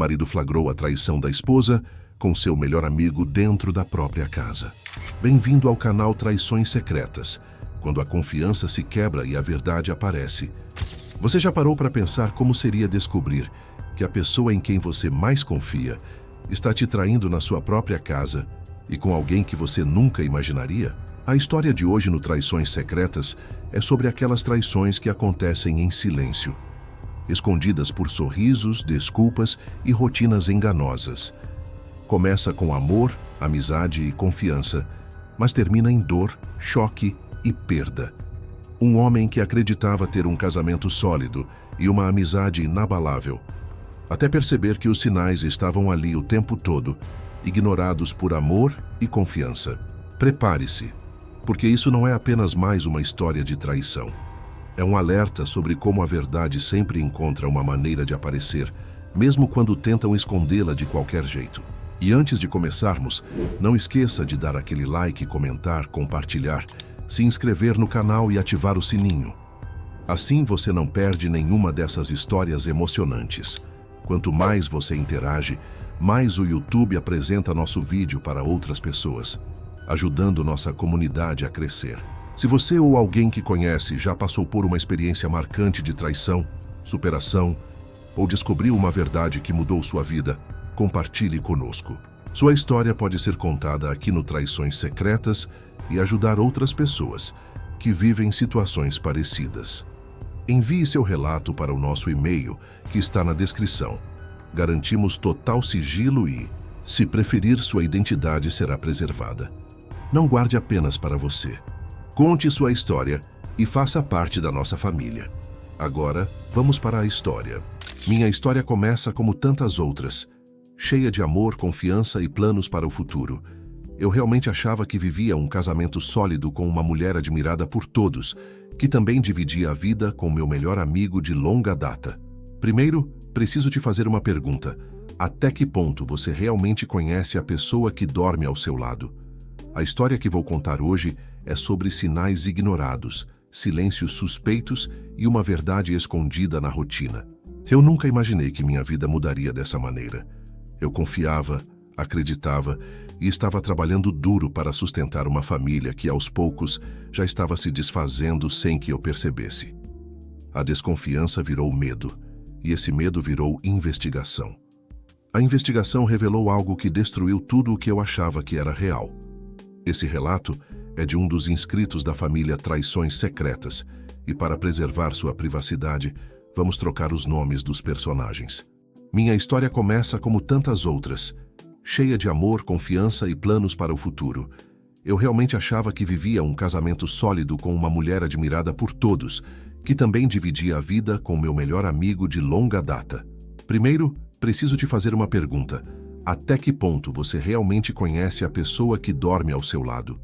Marido flagrou a traição da esposa com seu melhor amigo dentro da própria casa. Bem-vindo ao canal Traições Secretas, quando a confiança se quebra e a verdade aparece. Você já parou para pensar como seria descobrir que a pessoa em quem você mais confia está te traindo na sua própria casa e com alguém que você nunca imaginaria? A história de hoje no Traições Secretas é sobre aquelas traições que acontecem em silêncio, escondidas por sorrisos, desculpas e rotinas enganosas. Começa com amor, amizade e confiança, mas termina em dor, choque e perda. Um homem que acreditava ter um casamento sólido e uma amizade inabalável, até perceber que os sinais estavam ali o tempo todo, ignorados por amor e confiança. Prepare-se, porque isso não é apenas mais uma história de traição. É um alerta sobre como a verdade sempre encontra uma maneira de aparecer, mesmo quando tentam escondê-la de qualquer jeito. E antes de começarmos, não esqueça de dar aquele like, comentar, compartilhar, se inscrever no canal e ativar o sininho. Assim você não perde nenhuma dessas histórias emocionantes. Quanto mais você interage, mais o YouTube apresenta nosso vídeo para outras pessoas, ajudando nossa comunidade a crescer. Se você ou alguém que conhece já passou por uma experiência marcante de traição, superação ou descobriu uma verdade que mudou sua vida, compartilhe conosco. Sua história pode ser contada aqui no Traições Secretas e ajudar outras pessoas que vivem situações parecidas. Envie seu relato para o nosso e-mail que está na descrição. Garantimos total sigilo e, se preferir, sua identidade será preservada. Não guarde apenas para você. Conte sua história e faça parte da nossa família. Agora, vamos para a história. Minha história começa como tantas outras, cheia de amor, confiança e planos para o futuro. Eu realmente achava que vivia um casamento sólido com uma mulher admirada por todos, que também dividia a vida com meu melhor amigo de longa data. Primeiro, preciso te fazer uma pergunta. Até que ponto você realmente conhece a pessoa que dorme ao seu lado? A história que vou contar hoje é sobre sinais ignorados, silêncios suspeitos e uma verdade escondida na rotina. Eu nunca imaginei que minha vida mudaria dessa maneira. Eu confiava, acreditava e estava trabalhando duro para sustentar uma família que, aos poucos, já estava se desfazendo sem que eu percebesse. A desconfiança virou medo, e esse medo virou investigação. A investigação revelou algo que destruiu tudo o que eu achava que era real. Esse relato é de um dos inscritos da família Traições Secretas, e para preservar sua privacidade, vamos trocar os nomes dos personagens. Minha história começa como tantas outras, cheia de amor, confiança e planos para o futuro. Eu realmente achava que vivia um casamento sólido com uma mulher admirada por todos, que também dividia a vida com meu melhor amigo de longa data. Primeiro, preciso te fazer uma pergunta. Até que ponto você realmente conhece a pessoa que dorme ao seu lado?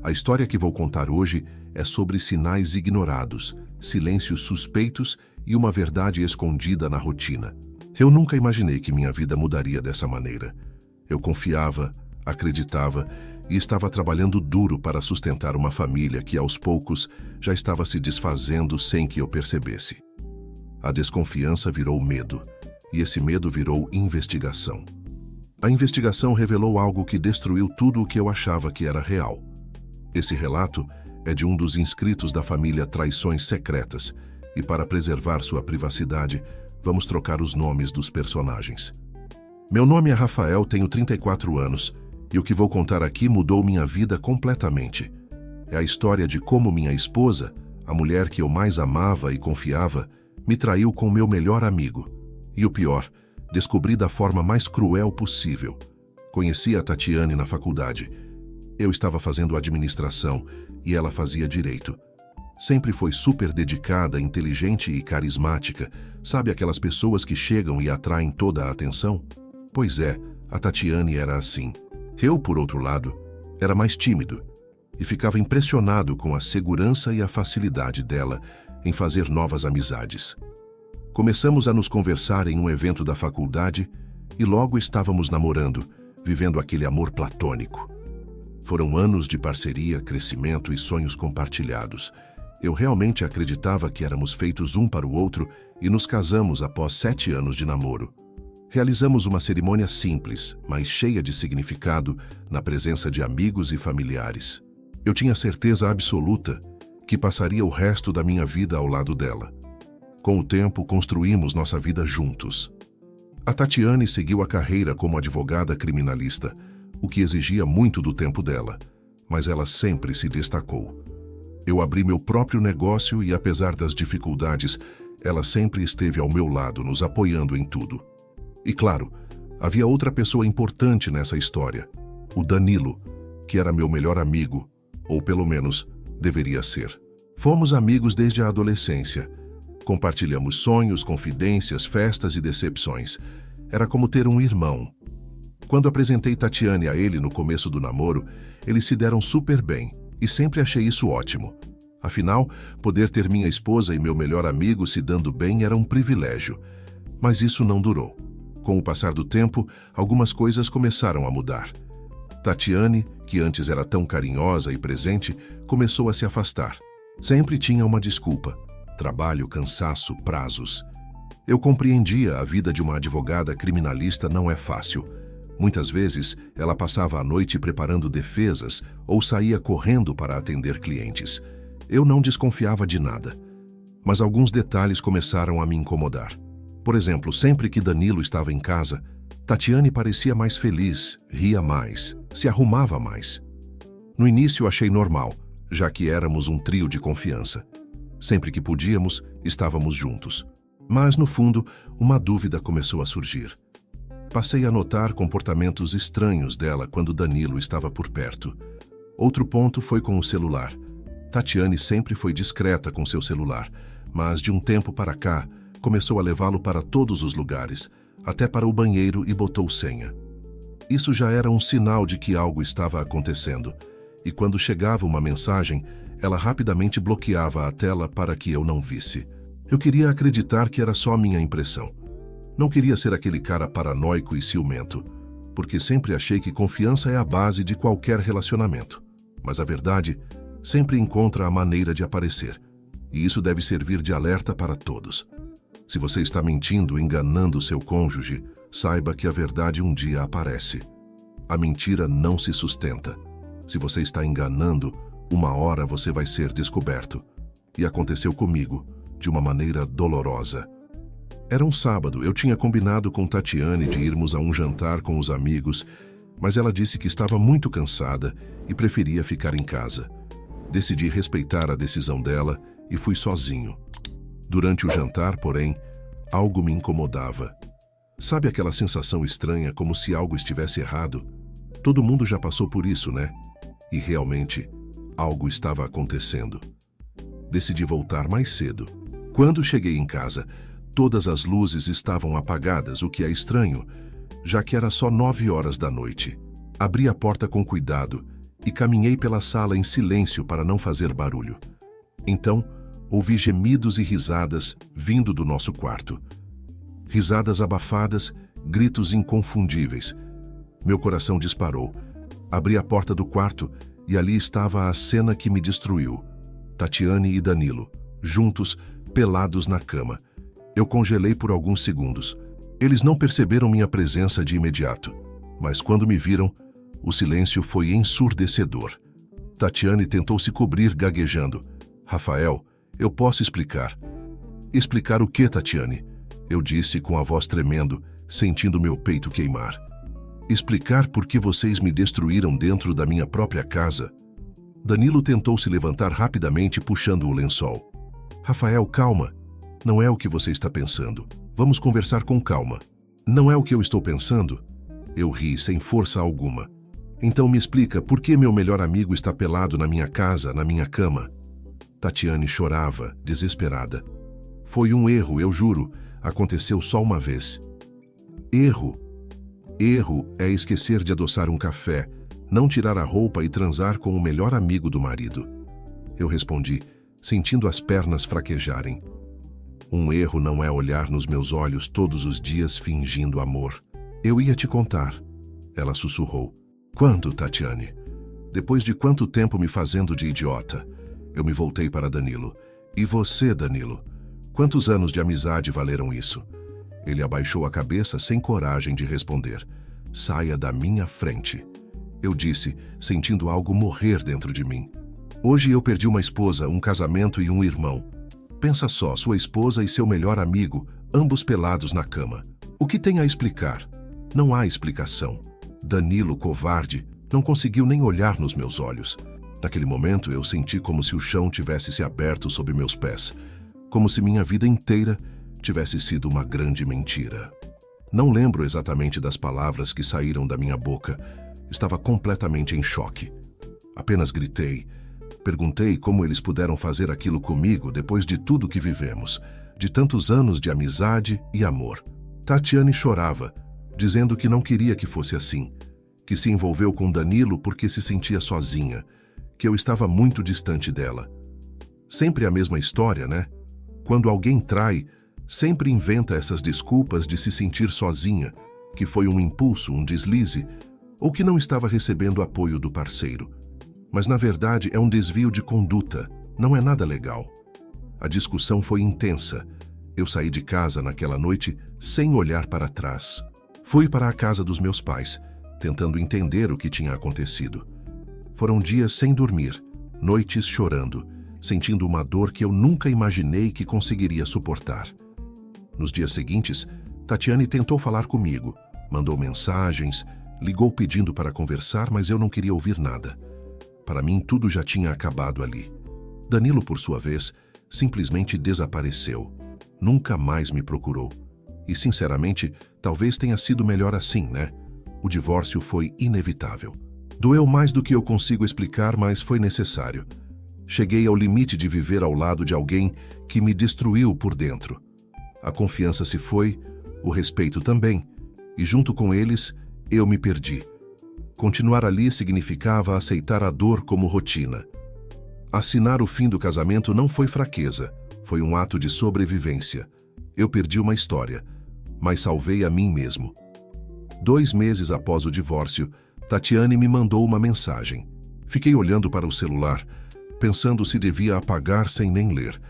A história que vou contar hoje é sobre sinais ignorados, silêncios suspeitos e uma verdade escondida na rotina. Eu nunca imaginei que minha vida mudaria dessa maneira. Eu confiava, acreditava e estava trabalhando duro para sustentar uma família que, aos poucos, já estava se desfazendo sem que eu percebesse. A desconfiança virou medo, e esse medo virou investigação. A investigação revelou algo que destruiu tudo o que eu achava que era real. Esse relato é de um dos inscritos da família Traições Secretas, e para preservar sua privacidade, vamos trocar os nomes dos personagens. Meu nome é Rafael, tenho 34 anos, e o que vou contar aqui mudou minha vida completamente. É a história de como minha esposa, a mulher que eu mais amava e confiava, me traiu com meu melhor amigo. E o pior, descobri da forma mais cruel possível. Conheci a Tatiane na faculdade. Eu estava fazendo administração e ela fazia direito. Sempre foi super dedicada, inteligente e carismática. Sabe aquelas pessoas que chegam e atraem toda a atenção? Pois é, a Tatiane era assim. Eu, por outro lado, era mais tímido e ficava impressionado com a segurança e a facilidade dela em fazer novas amizades. Começamos a nos conversar em um evento da faculdade e logo estávamos namorando, vivendo aquele amor platônico. Foram anos de parceria, crescimento e sonhos compartilhados. Eu realmente acreditava que éramos feitos um para o outro e nos casamos após 7 anos de namoro. Realizamos uma cerimônia simples, mas cheia de significado, na presença de amigos e familiares. Eu tinha certeza absoluta que passaria o resto da minha vida ao lado dela. Com o tempo, construímos nossa vida juntos. A Tatiane seguiu a carreira como advogada criminalista, o que exigia muito do tempo dela, mas ela sempre se destacou. Eu abri meu próprio negócio e, apesar das dificuldades, ela sempre esteve ao meu lado, nos apoiando em tudo. E claro, havia outra pessoa importante nessa história, o Danilo, que era meu melhor amigo, ou pelo menos deveria ser. Fomos amigos desde a adolescência. Compartilhamos sonhos, confidências, festas e decepções. Era como ter um irmão. Quando apresentei Tatiane a ele no começo do namoro, eles se deram super bem e sempre achei isso ótimo. Afinal, poder ter minha esposa e meu melhor amigo se dando bem era um privilégio. Mas isso não durou. Com o passar do tempo, algumas coisas começaram a mudar. Tatiane, que antes era tão carinhosa e presente, começou a se afastar. Sempre tinha uma desculpa: trabalho, cansaço, prazos. Eu compreendia, a vida de uma advogada criminalista não é fácil. Muitas vezes, ela passava a noite preparando defesas ou saía correndo para atender clientes. Eu não desconfiava de nada. Mas alguns detalhes começaram a me incomodar. Por exemplo, sempre que Danilo estava em casa, Tatiane parecia mais feliz, ria mais, se arrumava mais. No início achei normal, já que éramos um trio de confiança. Sempre que podíamos, estávamos juntos. Mas, no fundo, uma dúvida começou a surgir. Passei a notar comportamentos estranhos dela quando Danilo estava por perto. Outro ponto foi com o celular. Tatiane sempre foi discreta com seu celular, mas de um tempo para cá, começou a levá-lo para todos os lugares, até para o banheiro, e botou senha. Isso já era um sinal de que algo estava acontecendo, e quando chegava uma mensagem, ela rapidamente bloqueava a tela para que eu não visse. Eu queria acreditar que era só minha impressão. Não queria ser aquele cara paranoico e ciumento, porque sempre achei que confiança é a base de qualquer relacionamento. Mas a verdade sempre encontra a maneira de aparecer, e isso deve servir de alerta para todos. Se você está mentindo, enganando seu cônjuge, saiba que a verdade um dia aparece. A mentira não se sustenta. Se você está enganando, uma hora você vai ser descoberto. E aconteceu comigo, de uma maneira dolorosa. Era um sábado, eu tinha combinado com Tatiane de irmos a um jantar com os amigos, mas ela disse que estava muito cansada e preferia ficar em casa. Decidi respeitar a decisão dela e fui sozinho. Durante o jantar, porém, algo me incomodava. Sabe aquela sensação estranha, como se algo estivesse errado? Todo mundo já passou por isso, né? E realmente, algo estava acontecendo. Decidi voltar mais cedo. Quando cheguei em casa, todas as luzes estavam apagadas, o que é estranho, já que era só 9 horas da noite. Abri a porta com cuidado e caminhei pela sala em silêncio para não fazer barulho. Então, ouvi gemidos e risadas vindo do nosso quarto. Risadas abafadas, gritos inconfundíveis. Meu coração disparou. Abri a porta do quarto e ali estava a cena que me destruiu. Tatiane e Danilo, juntos, pelados na cama. Eu congelei por alguns segundos. Eles não perceberam minha presença de imediato, mas quando me viram, o silêncio foi ensurdecedor. Tatiane tentou se cobrir, gaguejando. Rafael, eu posso explicar. Explicar o que, Tatiane? Eu disse com a voz tremendo, sentindo meu peito queimar. Explicar por que vocês me destruíram dentro da minha própria casa. Danilo tentou se levantar rapidamente, puxando o lençol. Rafael, calma. Não é o que você está pensando. Vamos conversar com calma. Não é o que eu estou pensando? Eu ri, sem força alguma. Então me explica por que meu melhor amigo está pelado na minha casa, na minha cama. Tatiane chorava, desesperada. Foi um erro, eu juro. Aconteceu só uma vez. Erro? Erro é esquecer de adoçar um café, não tirar a roupa e transar com o melhor amigo do marido. Eu respondi, sentindo as pernas fraquejarem. Um erro não é olhar nos meus olhos todos os dias fingindo amor. Eu ia te contar. Ela sussurrou. Quando, Tatiane? Depois de quanto tempo me fazendo de idiota? Eu me voltei para Danilo. E você, Danilo? Quantos anos de amizade valeram isso? Ele abaixou a cabeça sem coragem de responder. Saia da minha frente. Eu disse, sentindo algo morrer dentro de mim. Hoje eu perdi uma esposa, um casamento e um irmão. Pensa só, sua esposa e seu melhor amigo, ambos pelados na cama. O que tem a explicar? Não há explicação. Danilo, covarde, não conseguiu nem olhar nos meus olhos. Naquele momento eu senti como se o chão tivesse se aberto sob meus pés, como se minha vida inteira tivesse sido uma grande mentira. Não lembro exatamente das palavras que saíram da minha boca. Estava completamente em choque. Apenas gritei. Perguntei como eles puderam fazer aquilo comigo depois de tudo que vivemos, de tantos anos de amizade e amor. Tatiane chorava, dizendo que não queria que fosse assim, que se envolveu com Danilo porque se sentia sozinha, que eu estava muito distante dela. Sempre a mesma história, né? Quando alguém trai, sempre inventa essas desculpas de se sentir sozinha, que foi um impulso, um deslize, ou que não estava recebendo apoio do parceiro. Mas na verdade é um desvio de conduta, não é nada legal. A discussão foi intensa. Eu saí de casa naquela noite sem olhar para trás. Fui para a casa dos meus pais, tentando entender o que tinha acontecido. Foram dias sem dormir, noites chorando, sentindo uma dor que eu nunca imaginei que conseguiria suportar. Nos dias seguintes, Tatiane tentou falar comigo, mandou mensagens, ligou pedindo para conversar, mas eu não queria ouvir nada. Para mim, tudo já tinha acabado ali. Danilo, por sua vez, simplesmente desapareceu. Nunca mais me procurou. E, sinceramente, talvez tenha sido melhor assim, né? O divórcio foi inevitável. Doeu mais do que eu consigo explicar, mas foi necessário. Cheguei ao limite de viver ao lado de alguém que me destruiu por dentro. A confiança se foi, o respeito também, e junto com eles, eu me perdi. Continuar ali significava aceitar a dor como rotina. Assinar o fim do casamento não foi fraqueza, foi um ato de sobrevivência. Eu perdi uma história, mas salvei a mim mesmo. 2 meses após o divórcio, Tatiane me mandou uma mensagem. Fiquei olhando para o celular, pensando se devia apagar sem nem ler.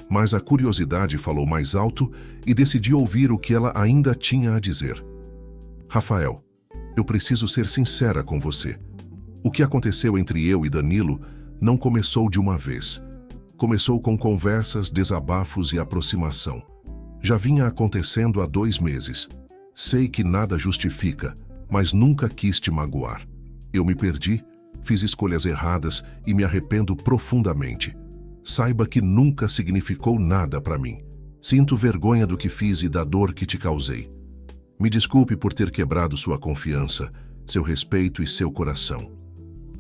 Mas a curiosidade falou mais alto e decidi ouvir o que ela ainda tinha a dizer. Rafael, eu preciso ser sincera com você. O que aconteceu entre eu e Danilo não começou de uma vez. Começou com conversas, desabafos e aproximação. Já vinha acontecendo há 2 meses. Sei que nada justifica, mas nunca quis te magoar. Eu me perdi, fiz escolhas erradas e me arrependo profundamente. Saiba que nunca significou nada para mim. Sinto vergonha do que fiz e da dor que te causei. Me desculpe por ter quebrado sua confiança, seu respeito e seu coração.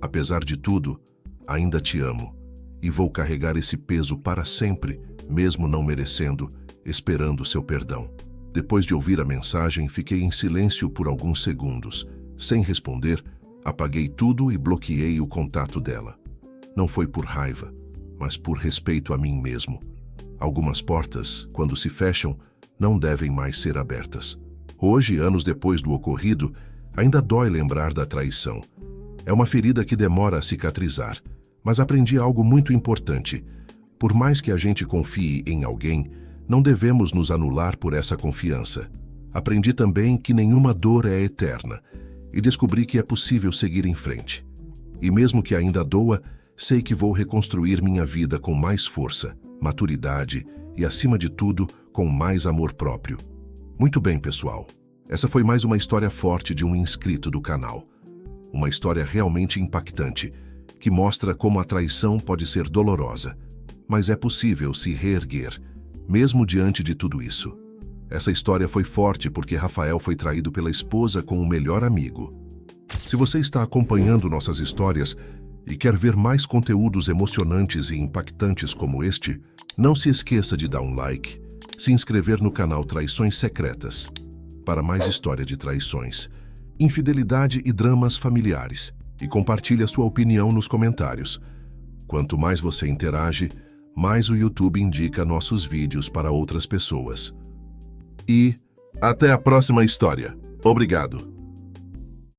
Apesar de tudo, ainda te amo e vou carregar esse peso para sempre, mesmo não merecendo, esperando seu perdão. Depois de ouvir a mensagem, fiquei em silêncio por alguns segundos. Sem responder, apaguei tudo e bloqueei o contato dela. Não foi por raiva, mas por respeito a mim mesmo. Algumas portas, quando se fecham, não devem mais ser abertas. Hoje, anos depois do ocorrido, ainda dói lembrar da traição. É uma ferida que demora a cicatrizar, mas aprendi algo muito importante. Por mais que a gente confie em alguém, não devemos nos anular por essa confiança. Aprendi também que nenhuma dor é eterna e descobri que é possível seguir em frente. E mesmo que ainda doa, sei que vou reconstruir minha vida com mais força, maturidade e, acima de tudo, com mais amor próprio. Muito bem, pessoal. Essa foi mais uma história forte de um inscrito do canal. Uma história realmente impactante, que mostra como a traição pode ser dolorosa, mas é possível se reerguer, mesmo diante de tudo isso. Essa história foi forte porque Rafael foi traído pela esposa com o melhor amigo. Se você está acompanhando nossas histórias e quer ver mais conteúdos emocionantes e impactantes como este, não se esqueça de dar um like, se inscrever no canal Traições Secretas, para mais história de traições, infidelidade e dramas familiares, e compartilhe a sua opinião nos comentários. Quanto mais você interage, mais o YouTube indica nossos vídeos para outras pessoas. E até a próxima história. Obrigado!